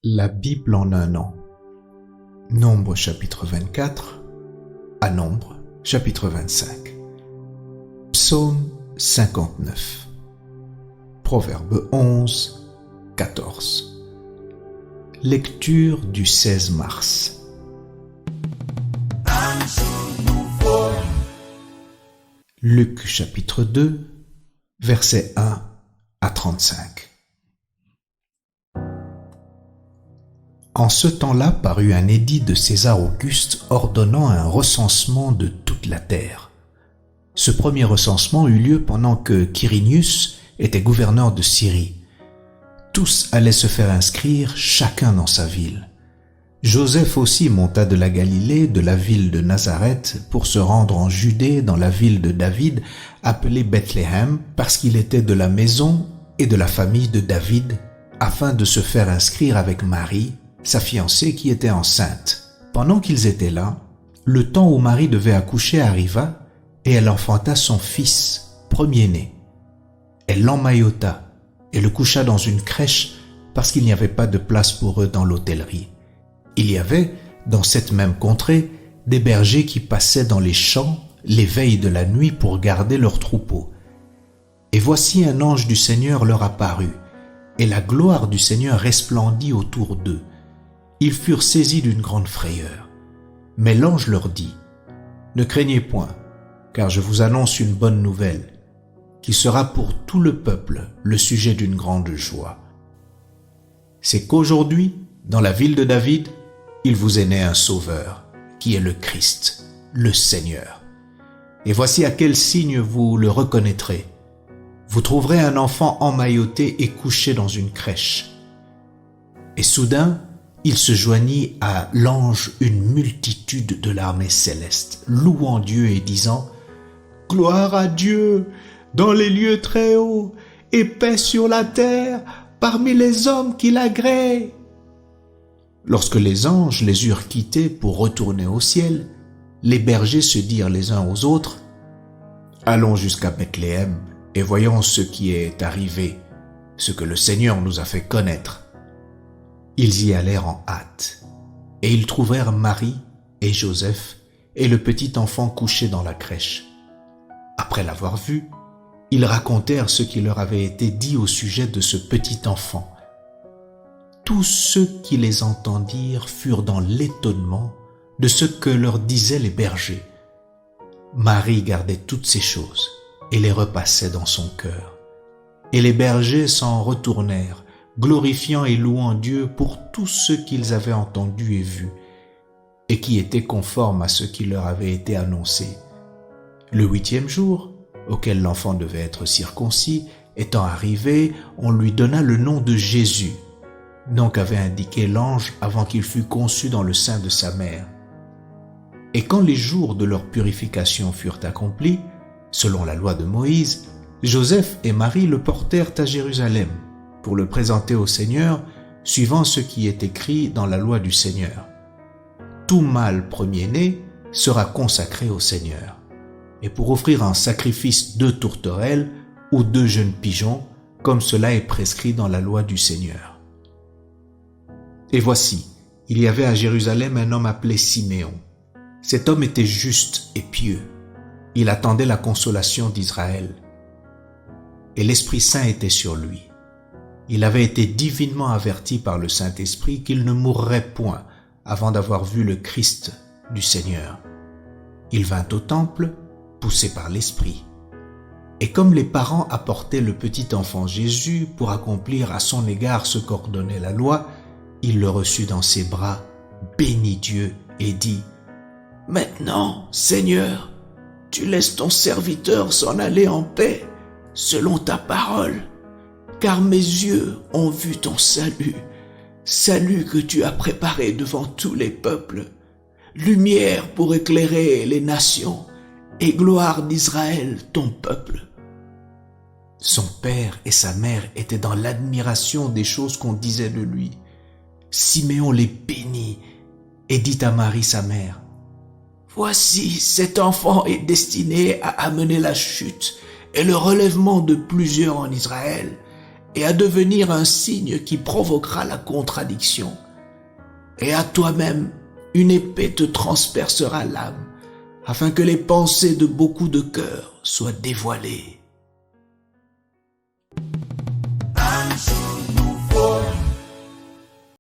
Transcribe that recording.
La Bible en un an. Nombre chapitre 24 à Nombre chapitre 25. Psaume 59. Proverbe 11, 14. Lecture du 16 mars. Un jour nouveau. Luc chapitre 2, versets 1 à 35. En ce temps-là parut un édit de César Auguste ordonnant un recensement de toute la terre. Ce premier recensement eut lieu pendant que Quirinius était gouverneur de Syrie. Tous allaient se faire inscrire, chacun dans sa ville. Joseph aussi monta de la Galilée, de la ville de Nazareth, pour se rendre en Judée, dans la ville de David, appelée Bethléem, parce qu'il était de la maison et de la famille de David, afin de se faire inscrire avec Marie, sa fiancée qui était enceinte. Pendant qu'ils étaient là, le temps où Marie devait accoucher arriva, et elle enfanta son fils, premier-né. Elle l'emmaillota et le coucha dans une crèche parce qu'il n'y avait pas de place pour eux dans l'hôtellerie. Il y avait, dans cette même contrée, des bergers qui passaient dans les champs les veilles de la nuit pour garder leurs troupeaux. Et voici un ange du Seigneur leur apparut, et la gloire du Seigneur resplendit autour d'eux. Ils furent saisis d'une grande frayeur. Mais l'ange leur dit, « Ne craignez point, car je vous annonce une bonne nouvelle, qui sera pour tout le peuple le sujet d'une grande joie. C'est qu'aujourd'hui, dans la ville de David, il vous est né un sauveur, qui est le Christ, le Seigneur. Et voici à quel signe vous le reconnaîtrez. Vous trouverez un enfant emmailloté et couché dans une crèche. » Et soudain, il se joignit à l'ange une multitude de l'armée céleste, louant Dieu et disant « Gloire à Dieu dans les lieux très hauts et paix sur la terre parmi les hommes qui l'agréent. » Lorsque les anges les eurent quittés pour retourner au ciel, les bergers se dirent les uns aux autres « Allons jusqu'à Bethléem et voyons ce qui est arrivé, ce que le Seigneur nous a fait connaître. » Ils y allèrent en hâte, et ils trouvèrent Marie et Joseph et le petit enfant couché dans la crèche. Après l'avoir vu, ils racontèrent ce qui leur avait été dit au sujet de ce petit enfant. Tous ceux qui les entendirent furent dans l'étonnement de ce que leur disaient les bergers. Marie gardait toutes ces choses et les repassait dans son cœur. Et les bergers s'en retournèrent, glorifiant et louant Dieu pour tout ce qu'ils avaient entendu et vu, et qui était conforme à ce qui leur avait été annoncé. Le 8e jour, auquel l'enfant devait être circoncis, étant arrivé, on lui donna le nom de Jésus, nom qu'avait indiqué l'ange avant qu'il fût conçu dans le sein de sa mère. Et quand les jours de leur purification furent accomplis, selon la loi de Moïse, Joseph et Marie le portèrent à Jérusalem, pour le présenter au Seigneur, suivant ce qui est écrit dans la loi du Seigneur. Tout mâle premier-né sera consacré au Seigneur, et pour offrir en sacrifice 2 tourterelles ou 2 jeunes pigeons, comme cela est prescrit dans la loi du Seigneur. Et voici, il y avait à Jérusalem un homme appelé Siméon. Cet homme était juste et pieux. Il attendait la consolation d'Israël. Et l'Esprit Saint était sur lui. Il avait été divinement averti par le Saint-Esprit qu'il ne mourrait point avant d'avoir vu le Christ du Seigneur. Il vint au temple, poussé par l'Esprit. Et comme les parents apportaient le petit enfant Jésus pour accomplir à son égard ce qu'ordonnait la loi, il le reçut dans ses bras, bénit Dieu et dit « Maintenant, Seigneur, tu laisses ton serviteur s'en aller en paix, selon ta parole. Car mes yeux ont vu ton salut, salut que tu as préparé devant tous les peuples, lumière pour éclairer les nations et gloire d'Israël, ton peuple. » Son père et sa mère étaient dans l'admiration des choses qu'on disait de lui. Siméon les bénit et dit à Marie sa mère, « Voici, cet enfant est destiné à amener la chute et le relèvement de plusieurs en Israël, et à devenir un signe qui provoquera la contradiction. Et à toi-même, une épée te transpercera l'âme, afin que les pensées de beaucoup de cœurs soient dévoilées.